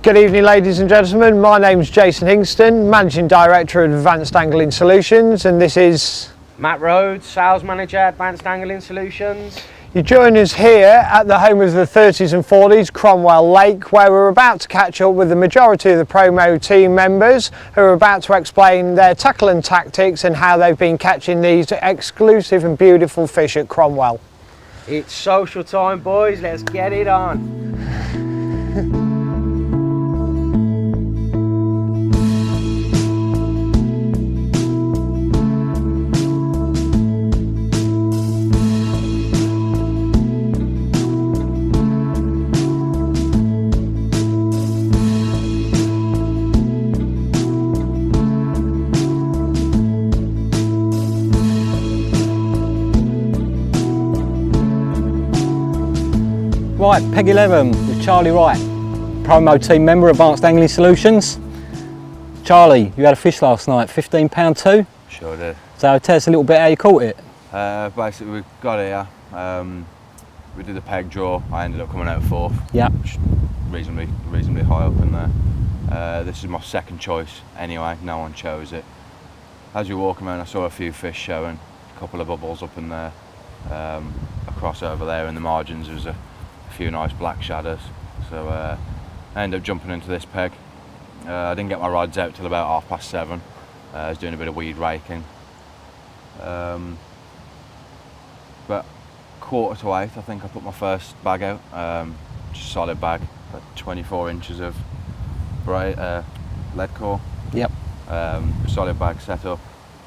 Good evening, ladies and gentlemen. My name's Jason Hingston, Managing Director of Advanced Angling Solutions, and this is Matt Rhodes, Sales Manager, Advanced Angling Solutions. You join us here at the home of the 30s and 40s, Cromwell Lake, where we're about to catch up with the majority of the promo team members who are about to explain their tackle and tactics and how they've been catching these exclusive and beautiful fish at Cromwell. It's social time, boys. Let's get it on. Right, Peg 11 with Charlie Wright, promo team member, Advanced Angling Solutions. Charlie, you had a fish last night, 15 pound 2? Sure did. So tell us a little bit how you caught it. Basically we got here, we did the peg draw, I ended up coming out fourth. Yeah. Reasonably high up in there. This is my second choice anyway, no one chose it. As we were walking around I saw a few fish showing, a couple of bubbles up in there. Across over there in the margins there was a few nice black shadows, so I ended up jumping into this peg. I didn't get my rods out till about 7:30. I was doing a bit of weed raking, but 7:45 I think I put my first bag out, just a solid bag, about 24 inches of bright lead core. Yep. Solid bag set up,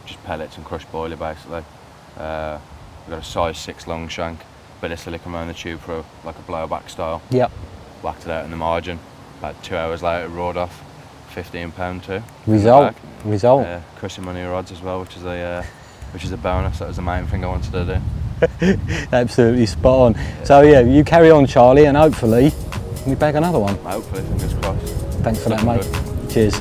just pellets and crushed boiler basically. We've got a size 6 long shank, bit of silicone around the tube for like a blowback style. Yep. Whacked it out in the margin. About 2 hours later, it roared off. 15 pound 2. Result. Crushing money rods as well, which is a bonus. That was the main thing I wanted to do. Absolutely spot on. Yeah. So yeah, you carry on, Charlie, and hopefully we bag another one. Hopefully, fingers crossed. Thanks for that, mate. Good. Cheers.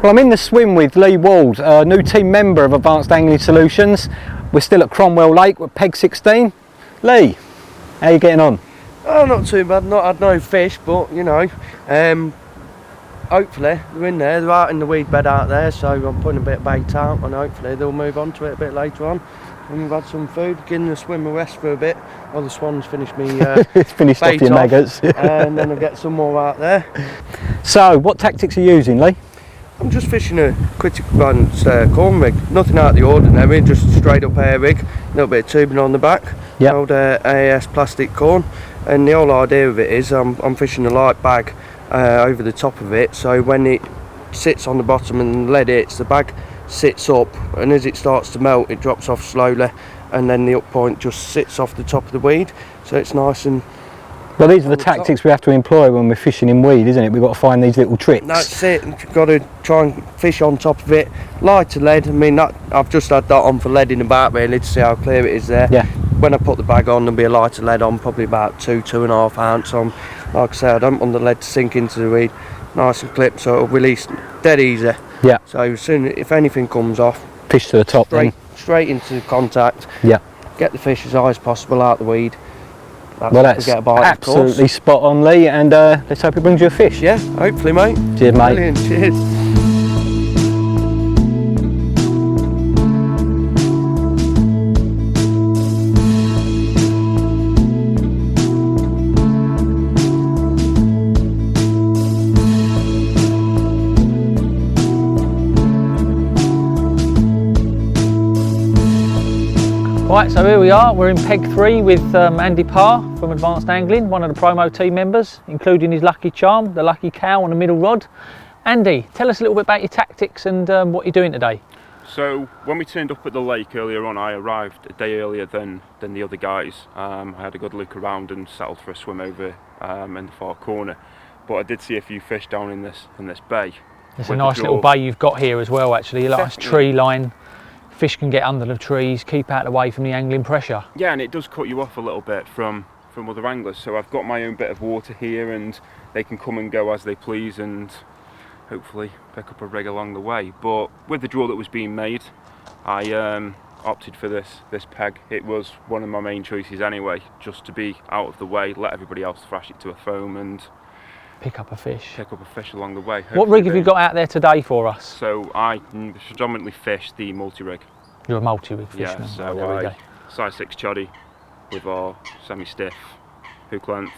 Well, I'm in the swim with Lee Wald, a new team member of Advanced Angling Solutions. We're still at Cromwell Lake with Peg 16. Lee, how are you getting on? Oh, not too bad. Not had no fish, but you know, hopefully they're in there. They're out in the weed bed out there, so I'm putting a bit of bait out, and hopefully they'll move on to it a bit later on. And we've had some food, giving the swim a rest for a bit while the swans finish me finished off your maggots. And then I'll get some more out there. So, what tactics are you using, Lee? I'm just fishing a quick advanced corn rig, nothing out of the ordinary, just straight up air rig, a little bit of tubing on the back, yep. Old AS plastic corn, and the whole idea of it is I'm fishing a light bag over the top of it, so when it sits on the bottom and the lead hits, the bag sits up, and as it starts to melt it drops off slowly, and then the up point just sits off the top of the weed, so it's nice and... Well, these are the tactics we have to employ when we're fishing in weed, isn't it? We've got to find these little tricks. That's it. You've got to try and fish on top of it. Lighter lead. I mean, I've just had that on for leading about really to see how clear it is there. Yeah. When I put the bag on, there'll be a lighter lead on, probably about 2.5 ounce on. Like I say, I don't want the lead to sink into the weed. Nice and clipped, so it'll release dead easy. Yeah. So as soon if anything comes off, fish to the top. Straight into contact. Yeah. Get the fish as high as possible out the weed. That's absolutely spot on, Lee, and let's hope it brings you a fish. Yeah, hopefully, mate. Cheers, mate. Brilliant, cheers. Right, so here we are, we're in peg 3 with Andy Parr from Advanced Angling, one of the promo team members, including his lucky charm, the lucky cow on the middle rod. Andy, tell us a little bit about your tactics and what you're doing today. So when we turned up at the lake earlier on, I arrived a day earlier than the other guys. I had a good look around and settled for a swim over in the far corner. But I did see a few fish down in this bay. It's a nice little bay you've got here as well, actually. A nice tree line. Fish can get under the trees, keep out of the way from the angling pressure. Yeah, and it does cut you off a little bit from other anglers. So I've got my own bit of water here, and they can come and go as they please, and hopefully pick up a rig along the way. But with the draw that was being made, I opted for this peg. It was one of my main choices anyway, just to be out of the way, let everybody else thrash it to a foam and pick up a fish along the way. What rig have you got out there today for us? So I predominantly fish the multi-rig. You're a multi-rig fisherman. Yeah, so size 6 choddy with our semi-stiff hook length.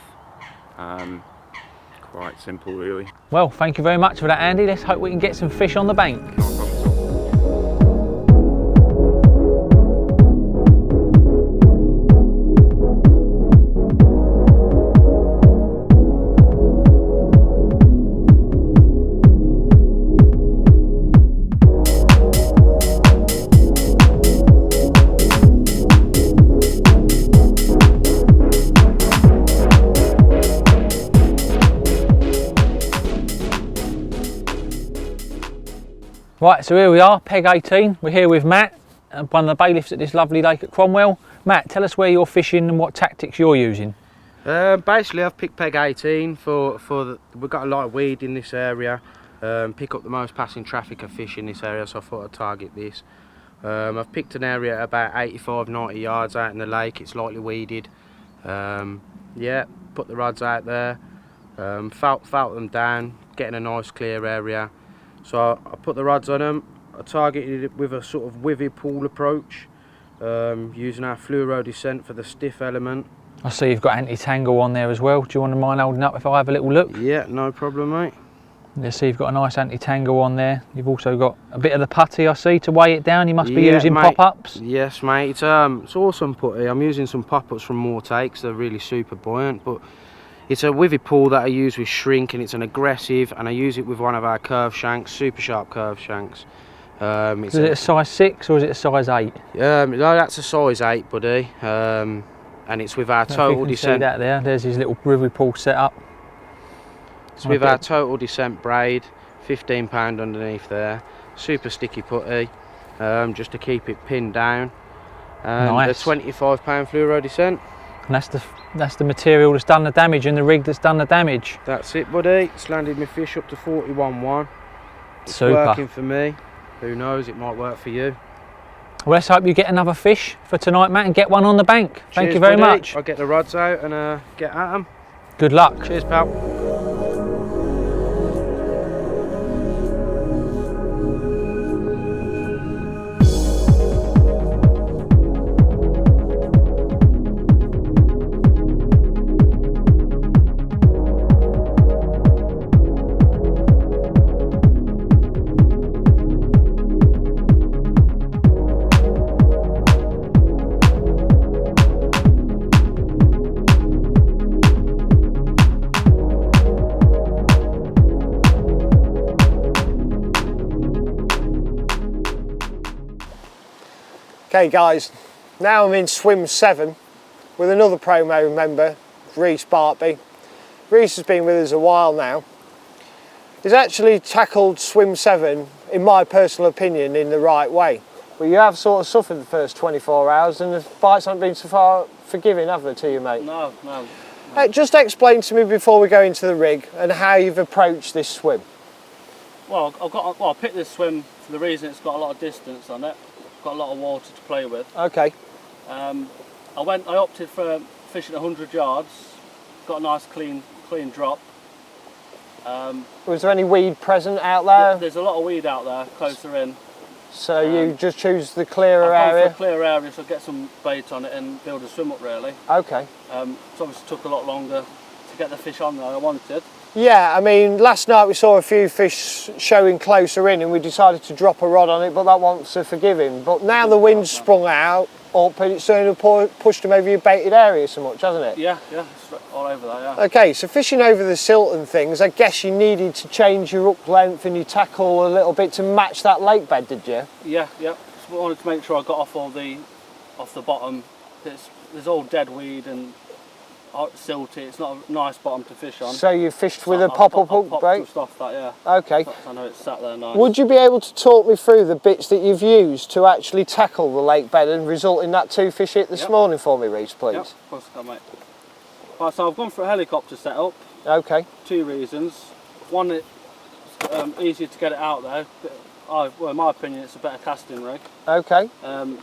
Quite simple really. Well, thank you very much for that, Andy. Let's hope we can get some fish on the bank. No problem at all. Right, so here we are, peg 18. We're here with Matt, one of the bailiffs at this lovely lake at Cromwell. Matt, tell us where you're fishing and what tactics you're using. Basically, I've picked peg 18 we've got a lot of weed in this area. Pick up the most passing traffic of fish in this area, so I thought I'd target this. I've picked an area at about 85-90 yards out in the lake. It's lightly weeded. Yeah, put the rods out there, felt them down, getting a nice clear area. So I put the rods on them. I targeted it with a sort of withy pool approach, using our fluoro descent for the stiff element. I see you've got anti-tangle on there as well. Do you want to mind holding up if I have a little look? Yeah, no problem, mate. You see you've got a nice anti-tangle on there. You've also got a bit of the putty, I see, to weigh it down. You must be using pop-ups. Yes, mate. It's awesome putty. I'm using some pop-ups from More Takes. They're really super buoyant, but it's a withy pool that I use with shrink, and it's an aggressive, and I use it with one of our curve shanks, super sharp curve shanks. Is it a size 6 or is it a size 8? No, that's a size 8, buddy. And it's with our total descent. See that there? There's his little withy pool set up. It's with our total descent braid, £15 underneath there. Super sticky putty, just to keep it pinned down. And nice. a £25 fluoro descent. And that's the material that's done the damage, and the rig that's done the damage. That's it, buddy. It's landed my fish up to 41.1. It's super. Working for me. Who knows, it might work for you. Well, let's hope you get another fish for tonight, Matt, and get one on the bank. Thank you very much. I'll get the rods out and get at them. Good luck. Cheers, pal. Okay guys, now I'm in swim 7 with another promo member, Reese Bartby. Reese has been with us a while now. He's actually tackled swim 7, in my personal opinion, in the right way. Well, you have sort of suffered the first 24 hours and the bites haven't been so far forgiving, have they, to you, mate? No. Just explain to me before we go into the rig and how you've approached this swim. Well, I picked this swim for the reason it's got a lot of distance on it. Got a lot of water to play with. Okay. I opted for fishing 100 yards. Got a nice clean drop. Was there any weed present out there? There's a lot of weed out there closer in. So you just choose the clearer I've gone area? for a clear area, so get some bait on it and build a swim up really. Okay. So obviously took a lot longer to get the fish on there I wanted. Yeah, I mean, last night we saw a few fish showing closer in and we decided to drop a rod on it, but that wasn't so forgiving. But now the wind's sprung out, up, and it's certainly pushed them over your baited area so much, hasn't it? Yeah, it's all over there, yeah. Okay, so fishing over the silt and things, I guess you needed to change your hook length and your tackle a little bit to match that lake bed, did you? Yeah. Just wanted to make sure I got off the bottom. There's all dead weed and silty. It's not a nice bottom to fish on. So you fished with a pop-up hook bait? Just off that, yeah. Okay. So I know it's sat there nice. Would you be able to talk me through the bits that you've used to actually tackle the lake bed and result in that 2-fish hit this morning for me, Reece, please? Yep, of course I can, mate. Right, so I've gone for a helicopter setup. Okay. 2 reasons. One, it's easier to get it out there. Well, in my opinion, it's a better casting rig. Okay. And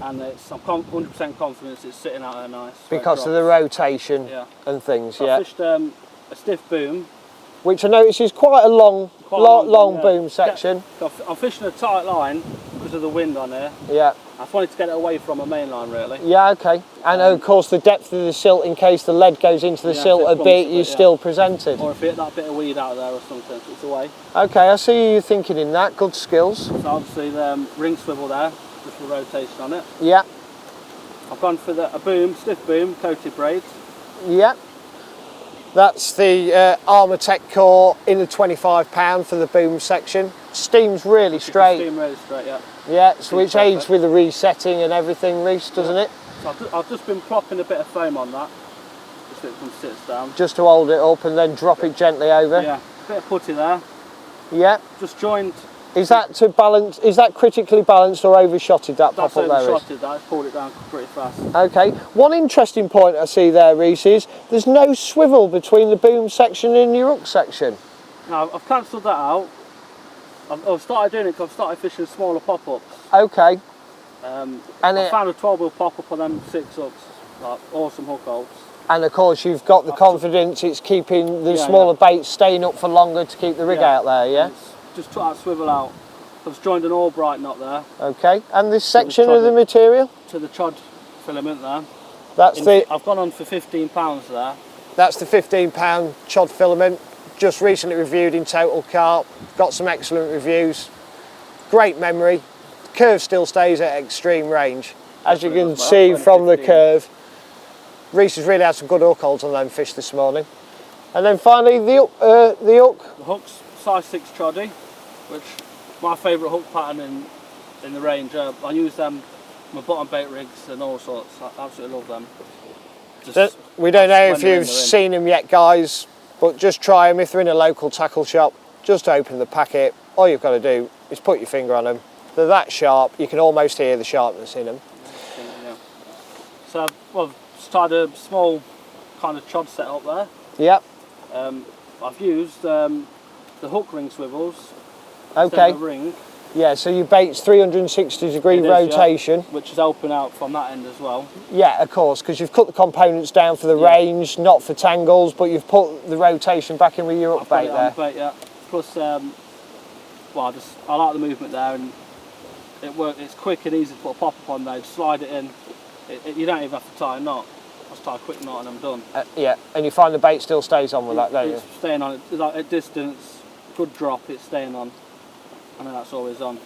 I'm 100% confident it's sitting out there nice. Because of the rotation and things, so I fished a stiff boom. Which I notice is quite a long boom section. I'm fishing a tight line because of the wind on there. Yeah. I just wanted to get it away from a main line, really. Yeah, okay. And of course the depth of the silt, in case the lead goes into the silt a bit, you're still presented. Or if you hit that bit of weed out there or something, it's away. Okay, I see you thinking in that. Good skills. So obviously the ring swivel there, just for rotation on it. Yeah. I've gone for a boom, stiff boom, coated braids. Yeah. That's the Armortech core in the 25 pound for the boom section. Steam's really straight. Steam really straight, yeah. Yeah, so which aids with the resetting and everything, Reece, doesn't it? So I've just been plopping a bit of foam on that, just so it can sit down. Just to hold it up and then drop it gently over? Yeah, a bit of putty there. Yeah. Just joined. Is that to balance, is that critically balanced or overshotted, that pop-up there? That's overshotted, that. Pulled it down pretty fast. Okay. One interesting point I see there, Reece, is there's no swivel between the boom section and your hook section. Now, I've cancelled that out. I've started doing it because I've started fishing smaller pop-ups. Okay. And I found a 12-wheel pop-up on them 6 hooks, like awesome hook holds. And of course you've got the confidence it's keeping the smaller baits staying up for longer to keep the rig out there, yeah? Just try to swivel out. I've joined an Albright knot there. Okay, and this section of the material? To the chod filament there. I've gone on for £15 there. That's the £15 chod filament, just recently reviewed in Total Carp, got some excellent reviews, great memory, the curve still stays at extreme range. As you can see from the curve, Reece has really had some good hook holds on them fish this morning. And then finally the hook. The hook's size 6 choddy, which my favourite hook pattern in the range. I use them my bottom bait rigs and all sorts. I absolutely love them. We don't know if you've seen them yet, guys, but just try them if they're in a local tackle shop. Just open the packet. All you've got to do is put your finger on them. They're that sharp, you can almost hear the sharpness in them. Yeah. So I've started a small kind of chod set up there. Yep. I've used the hook ring swivels. Okay. Of the ring. Yeah, so your bait's 360-degree rotation. Yeah, which is open out from that end as well. Yeah, of course, because you've cut the components down for the range, not for tangles, but you've put the rotation back in with your hook bait there. Yeah. Plus, well, I like the movement there, and it's quick and easy to put a pop-up on there. Just slide it in. You don't even have to tie a knot. Just tie a quick knot and I'm done. Yeah, and you find the bait still stays on with that, don't you? It's staying on. It's like at distance, good drop, it's staying on. I know that's always on.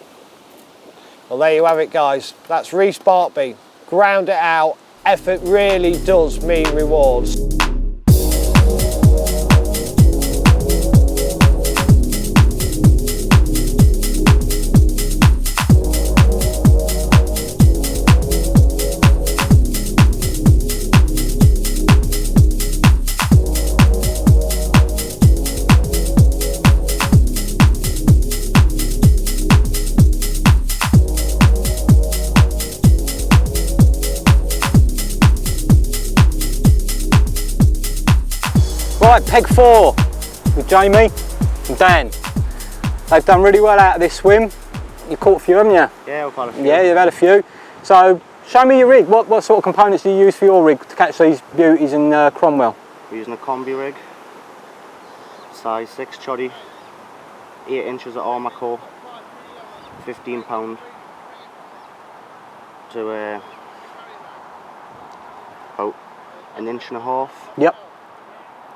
Well, there you have it, guys. That's Reece Bartby. Ground it out. Effort really does mean rewards. Right, peg 4 with Jamie and Dan. They've done really well out of this swim. You caught a few, haven't you? Yeah, I've had a few. Yeah, you've had a few. So, show me your rig. What sort of components do you use for your rig to catch these beauties in Cromwell? We're using a combi rig, size 6 choddy, 8 inches of armour core, £15 to about 1.5 inches. Yep.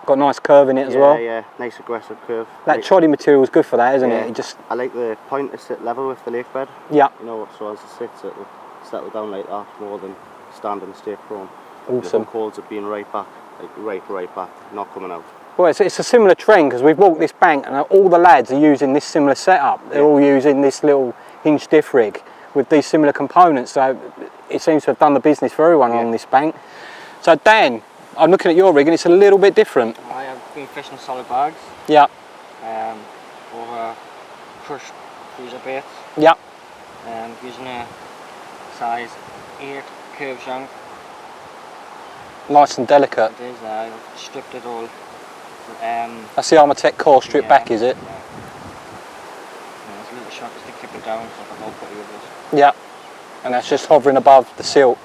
Got a nice curve in it as well. Yeah, nice aggressive curve. That choddy material is good for that, isn't Yeah. it? It just. I like the point to sit level with the lake bed. Yeah. You know, so as it sits, it'll settle down like that more than standing straight chrome. Awesome. The holes have been right back, like right back, not coming out. Well, it's a similar trend because we've walked this bank and all the lads are using this similar setup. They're all using this little hinge diff rig with these similar components, so it seems to have done the business for everyone on this bank. So Dan, I'm looking at your rig and it's a little bit different. I have been fishing solid bags. Yeah. Over crushed freezer baits. Yeah. Using a size 8 curve shank. Nice and delicate. It is. I've stripped it all. That's the Armatech core stripped back, is it? Yeah. There's a little shot just to keep it down so I can all put it with this. Yeah. And that's just hovering above the silt,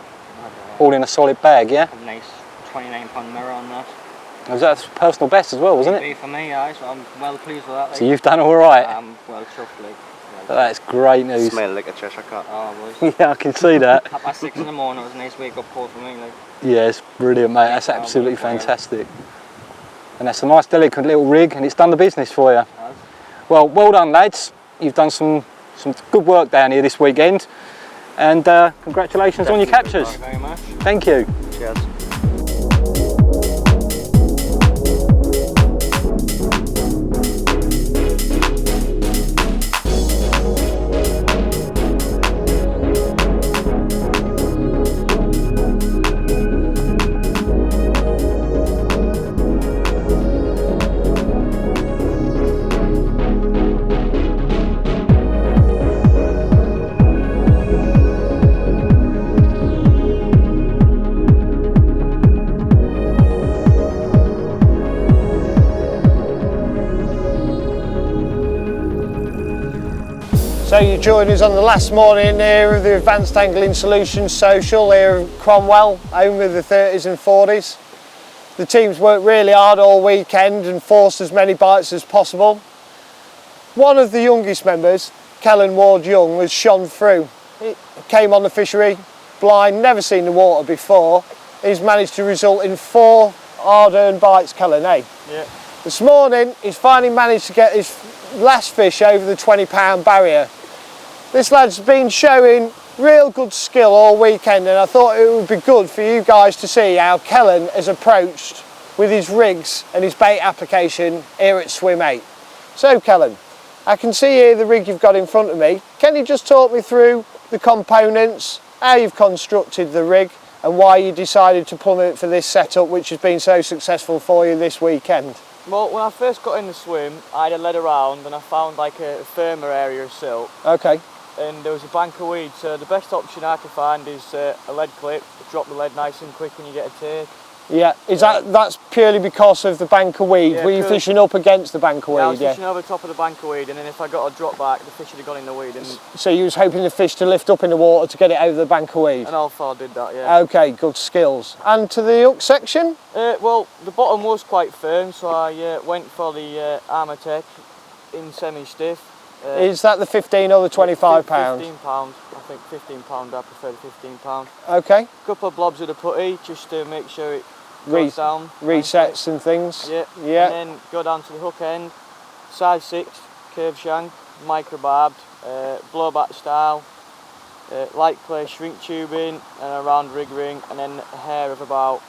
all in a solid bag, yeah? A nice 29-pound mirror on that. Was that a personal best as well, wasn't it? For me, aye, so I'm well pleased with that. So you've done all right. I'm well chuffed, like. That's great news. Smell like a Cheshire cat. Oh, it was. Yeah, I can see that. 6:30 in the morning, it was a nice wake up call for me. Like. Yeah, it's brilliant, mate. That's absolutely fantastic. And that's a nice, delicate little rig, and it's done the business for you. Well, well done, lads. You've done some good work down here this weekend, and congratulations on your captures. Thank you very much. Thank you. Cheers. So you join us on the last morning here of the Advanced Angling Solutions Social here at Cromwell, home of the 30s and 40s. The team's worked really hard all weekend and forced as many bites as possible. One of the youngest members, Kellen Ward Young, was shone through. He came on the fishery, blind, never seen the water before. He's managed to result in 4 hard-earned bites, Kellen, eh? Yeah. This morning, he's finally managed to get his last fish over the 20-pound barrier. This lad's been showing real good skill all weekend, and I thought it would be good for you guys to see how Kellen has approached with his rigs and his bait application here at Swim 8. So Kellen, I can see here the rig you've got in front of me. Can you just talk me through the components, how you've constructed the rig, and why you decided to plumb it for this setup which has been so successful for you this weekend? Well, when I first got in the swim, I had a lead around and I found like a firmer area of silt. Okay. And there was a bank of weed, so the best option I could find is a lead clip. Drop the lead nice and quick and you get a take. Yeah, that's purely because of the bank of weed? Yeah, were you fishing up against the bank of weed? Yeah, I was fishing over the top of the bank of weed, and then if I got a drop back, the fish would have gone in the weed. And so you was hoping the fish to lift up in the water to get it over the bank of weed? And all four did that, yeah. Okay, good skills. And to the hook section? Well, the bottom was quite firm, so I went for the Armatech in semi-stiff. Is that the 15 or the 25 pound? 15 pound. I think 15 pound. I prefer the 15 pound. Okay. A couple of blobs of the putty just to make sure it goes down. Resets and things. Yeah. Yeah. And then go down to the hook end. Size 6 curved shank, micro barbed, blowback style, light clay shrink tubing, and a round rig ring, and then a hair of about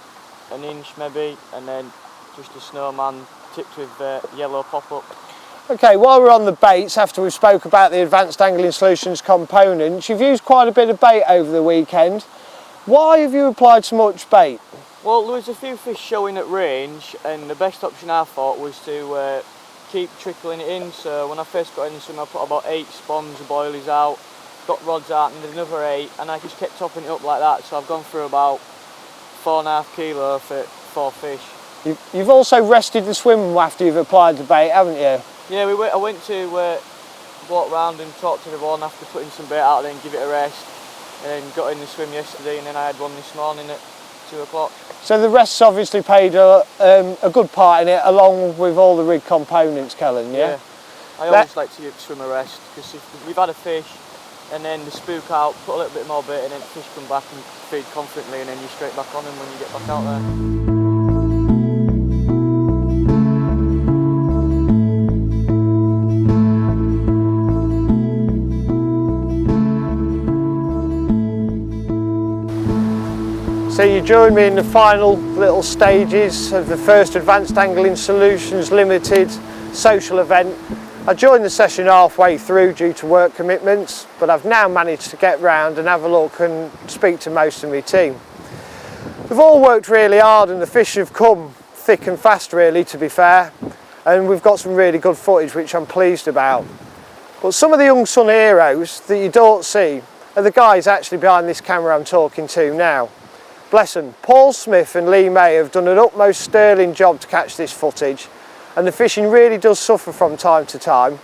an inch maybe, and then just a snowman tipped with yellow pop up. Okay, while we're on the baits, after we spoke about the Advanced Angling Solutions components, you've used quite a bit of bait over the weekend. Why have you applied so much bait? Well, there was a few fish showing at range, and the best option I thought was to keep trickling it in. So when I first got in the swim, I put about 8 spawns of boilies out, got rods out, and did another 8, and I just kept topping it up like that. So I've gone through about 4.5 kilo for 4 fish. You've also rested the swim after you've applied the bait, haven't you? Yeah, I went to walk round and talk to the one after putting some bait out there and give it a rest, and then got in the swim yesterday, and then I had one this morning at 2 o'clock. So the rest's obviously played a good part in it, along with all the rig components, Kellen, yeah? I always like to swim a rest, because if we've had a fish, and then they spook out, put a little bit more bait, and then the fish come back and feed confidently, and then you're straight back on them when you get back out there. So you join me in the final little stages of the first Advanced Angling Solutions Limited social event. I joined the session halfway through due to work commitments, but I've now managed to get round and have a look and speak to most of my team. We've all worked really hard and the fish have come thick and fast really, to be fair, and we've got some really good footage which I'm pleased about. But some of the unsung heroes that you don't see are the guys actually behind this camera I'm talking to now. Bless them, Paul Smith and Lee May have done an utmost sterling job to catch this footage, and the fishing really does suffer from time to time.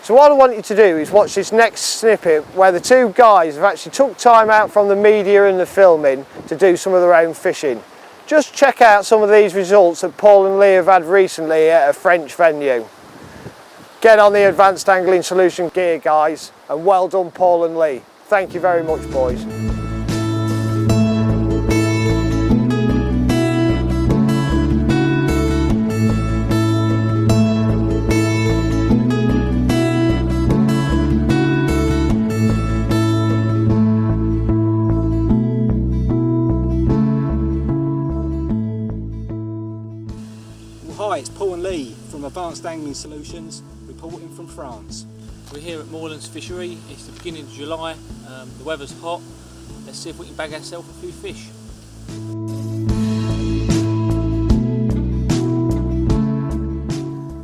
So what I want you to do is watch this next snippet where the two guys have actually took time out from the media and the filming to do some of their own fishing. Just check out some of these results that Paul and Lee have had recently at a French venue. Get on the Advanced Angling Solution gear, guys, and well done Paul and Lee. Thank you very much, boys. Hi, it's Paul and Lee from Advanced Angling Solutions, reporting from France. We're here at Moorlands Fishery. It's the beginning of July, the weather's hot. Let's see if we can bag ourselves a few fish.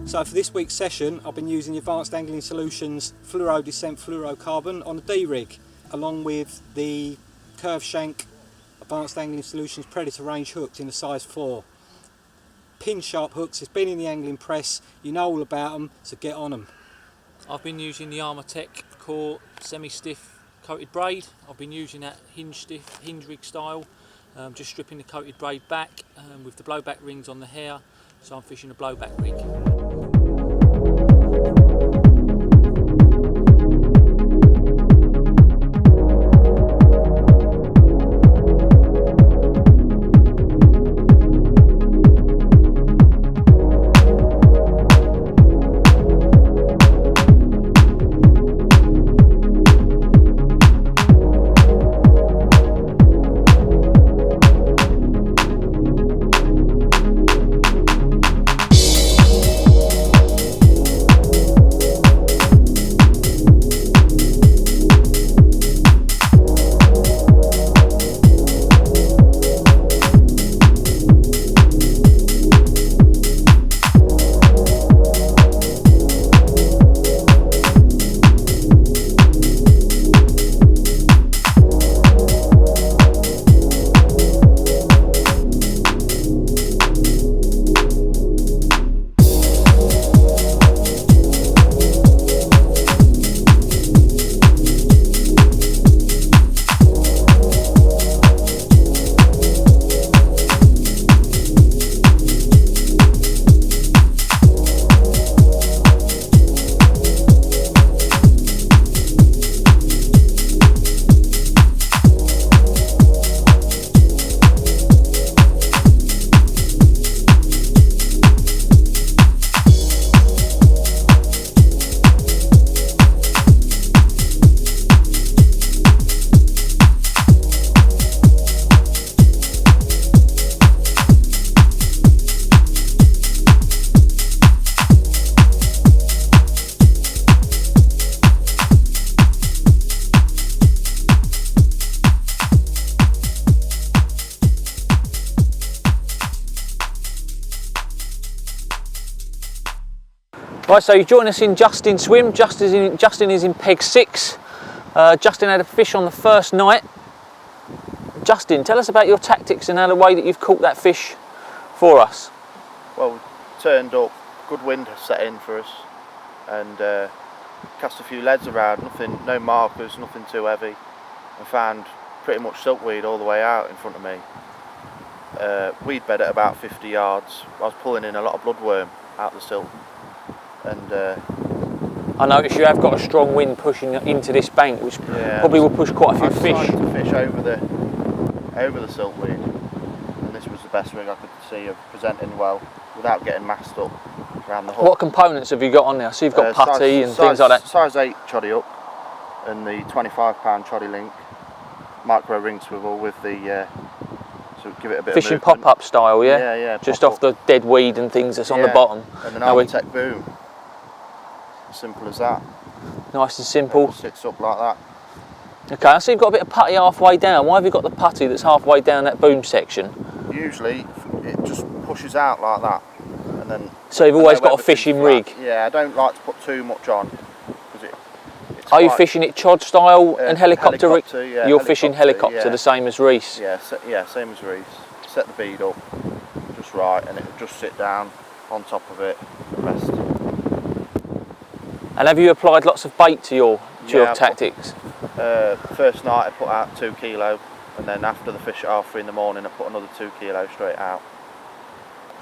So for this week's session, I've been using the Advanced Angling Solutions Fluoro Descent Fluorocarbon on a D-rig, along with the curved shank Advanced Angling Solutions Predator range hooks in a size 4. Pin sharp hooks, it's been in the angling press, you know all about them, so get on them. I've been using the Armortech Core semi-stiff coated braid. I've been using that hinge rig style, just stripping the coated braid back with the blowback rings on the hair, so I'm fishing a blowback rig. Right, so you join us in Justin's swim. Justin is in peg 6. Justin had a fish on the first night. Justin, tell us about your tactics and how the way that you've caught that fish for us. Well, we turned up, good wind set in for us, and cast a few leads around, no markers, nothing too heavy, and found pretty much silkweed all the way out in front of me. Weed bed at about 50 yards. I was pulling in a lot of bloodworm out the silt. And I notice you have got a strong wind pushing into this bank, which probably will push quite a few fish. I was trying to fish over the siltweed, and this was the best rig I could see of presenting well without getting masked up around the hook. What components have you got on there? So you've got putty and things like that. Size 8 choddy hook and the 25-pound choddy link, micro ring swivel with the to give it a bit Fishing of movement. pop-up style, yeah? Yeah, yeah. Just pop off the dead weed and things that's on the Yeah, bottom. And an Now Armatech boom. Simple as that. nice and simple. It sits up like that. Okay, I see you've got a bit of putty halfway down. Why have you got the putty that's halfway down that boom section? Usually it just pushes out like that, and then. So you've always got a fishing rig. Yeah, I don't like to put too much on because Are you fishing it chod style and helicopter rig? Yeah, You're fishing helicopter, yeah. the same as Reese. Yeah, same as Reese. Set the bead up just right, and it'll just sit down on top of it. The rest. And have you applied lots of bait to your tactics? First night I put out 2 kilo, and then after the fish at 3:30 in the morning I put another 2 kilo straight out.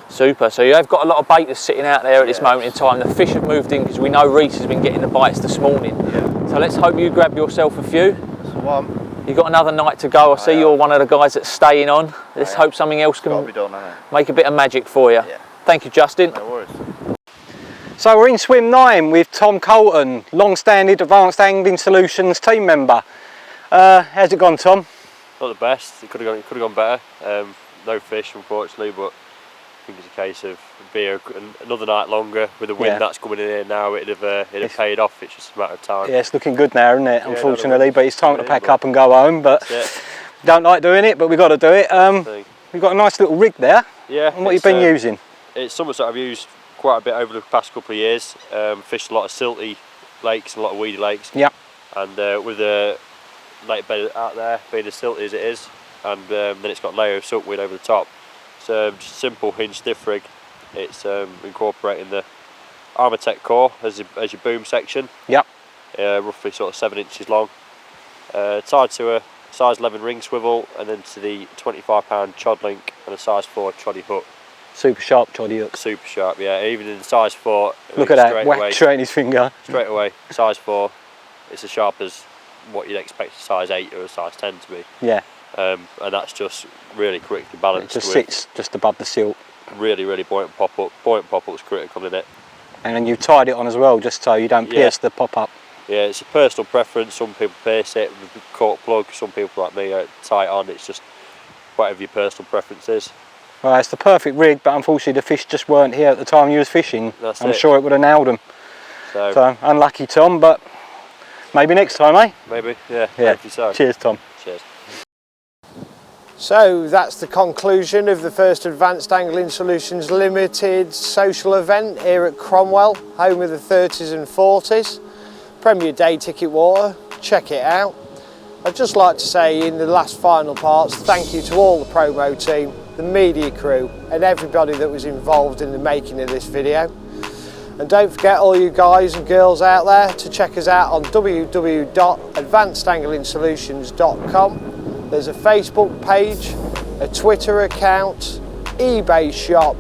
Super, so you have got a lot of bait that's sitting out there at this moment in time. The fish have moved in because we know Reese has been getting the bites this morning. Yeah. So let's hope you grab yourself a few. That's the one. You've got another night to go. I see you're one of the guys that's staying on. Let's hope something else can be done, hasn't it? make a bit of magic for you. Yeah. Thank you, Justin. No worries. So we're in swim 9 with Tom Colton, long-standing Advanced Angling Solutions team member. How's it gone, Tom? Not the best. It could have gone better. No fish, unfortunately, but I think it's a case of being another night longer with the wind that's coming in here now. It'd have paid off. It's just a matter of time. Yeah, it's looking good now, isn't it? Yeah, unfortunately, but it's time to pack up and go home. But don't like doing it, but we've got to do it. We've got a nice little rig there. Yeah. And what you've been using? It's something that I've used quite a bit over the past couple of years. Fished a lot of silty lakes and a lot of weedy lakes. Yeah. And with the lake bed out there being as silty as it is, and then it's got a layer of siltweed over the top. It's just a simple hinge stiff rig. It's incorporating the Armatech core as your boom section. Yep. Roughly sort of 7 inches long. Tied to a size 11 ring swivel, and then to the 25-pound chod link and a size 4 troddy hook. Super sharp troddy hook. Super sharp, yeah. Even in the size 4. Look at that, whack straight in his finger. Straight away, size 4. It's as sharp as what you'd expect a size 8 or a size 10 to be. Yeah. And that's just really correctly balanced. It just sits just above the silt. Really, really buoyant pop-up. Buoyant pop-up's critical in it. And then you tied it on as well, just so you don't pierce the pop-up. Yeah, it's a personal preference. Some people pierce it with a cork plug. Some people like me tie it on. It's just whatever your personal preference is. Well, it's the perfect rig, but unfortunately the fish just weren't here at the time you was fishing. I'm sure it would have nailed them. So unlucky, Tom, but maybe next time, eh? Maybe, yeah. Hopefully so. Cheers, Tom. Cheers. So that's the conclusion of the first Advanced Angling Solutions Limited social event here at Cromwell, home of the 30s and 40s. Premier Day ticket water, check it out. I'd just like to say in the last final parts, thank you to all the promo team, the media crew and everybody that was involved in the making of this video. And don't forget all you guys and girls out there to check us out on www.advancedanglingsolutions.com. There's a Facebook page, a Twitter account, eBay shop,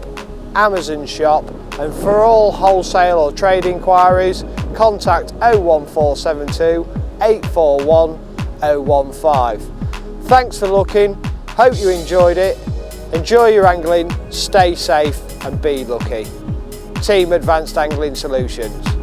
Amazon shop, and for all wholesale or trade inquiries, contact 01472 841 015. Thanks for looking, hope you enjoyed it. Enjoy your angling, stay safe and be lucky. Team Advanced Angling Solutions.